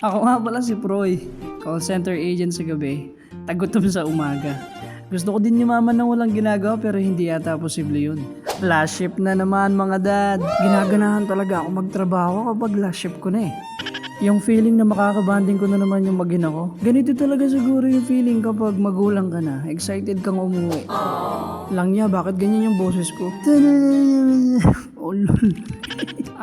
Ako nga pala si Proy, call center agent sa gabi, tagutom sa umaga. Gusto ko din yumaman ng walang ginagawa pero hindi yata posible yun. Last shift na naman mga dad. Ginaganahan talaga ako magtrabaho kapag last shift ko na eh. Yung feeling na makakabanding ko na naman yung mag-ina ko. Ganito talaga siguro yung feeling kapag magulang ka na. Excited kang umuwi. Lang niya, bakit ganyan yung boses ko? Oh lol.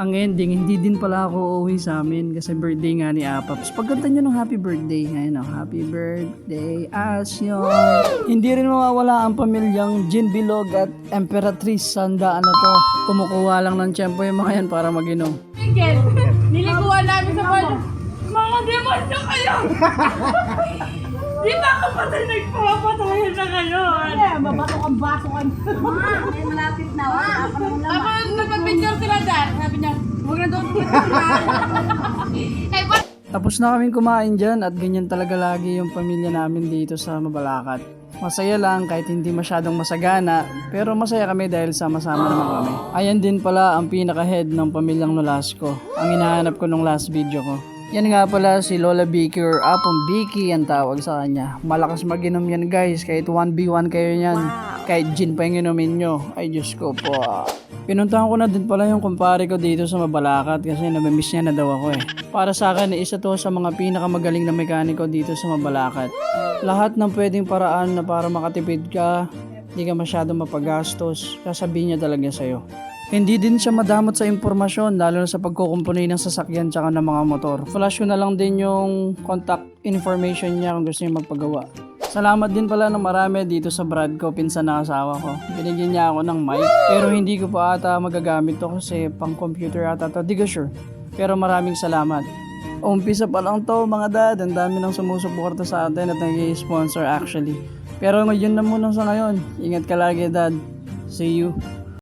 Ang ending, hindi din pala ako uuwi sa amin kasi birthday nga ni Apaps. Pagkanta nyo ng happy birthday. Ayun o, happy birthday Asyon. Hindi rin mawawala ang pamilyang Gin Bilog at Emperatrice Sanda. Ano to? Kumukuha lang ng tiyempo yung mga yan para mag-inom. Miguel, niliguan namin sa balo. Mga demonyo kayo! Di ba kapatay nagpapatayan na kayo? Mabatok ang baso kan. May malapit na. Tapos nagpapicture sila dyan. Sabi niya, huwag na doon Eh, ba't? Tapos na kaming kumain dyan at ganyan talaga lagi yung pamilya namin dito sa Mabalacat. Masaya lang kahit hindi masyadong masagana, pero masaya kami dahil sama-sama naman kami. Ayan din pala ang pinaka-head ng pamilyang Nolasco, ang hinahanap ko nung last video ko. Yan nga pala si Lola Vicky or Apong Vicky ang tawag sa kanya. Malakas mag-inom yan guys, kahit 1v1 kayo yan. Kahit gin pa yung inumin nyo. Ay Diyos ko po. Pinuntahan ko na din pala yung kumpare ko dito sa Mabalacat kasi namimiss niya na daw ako eh. Para sa akin, isa to sa mga pinakamagaling na mekaniko dito sa Mabalacat. Lahat ng pwedeng paraan na para makatipid ka, hindi ka masyadong mapagastos, sasabihin niya talaga sa'yo. Hindi din siya madamot sa impormasyon, lalo na sa pagkukumpuni ng sasakyan tsaka ng mga motor. Flash ko na lang din yung contact information niya kung gusto niya magpagawa. Salamat din pala ng marami dito sa brad ko, pinsan na asawa ko. Binigyan niya ako ng mic, pero hindi ko pa ata magagamit to kasi pang computer ata to, di ko sure. Pero maraming salamat. Umpisa pa lang to mga dad, ang dami nang sumusuporta sa atin at nag-sponsor actually. Pero ngayon na muna sa ngayon, ingat ka lagi dad. See you.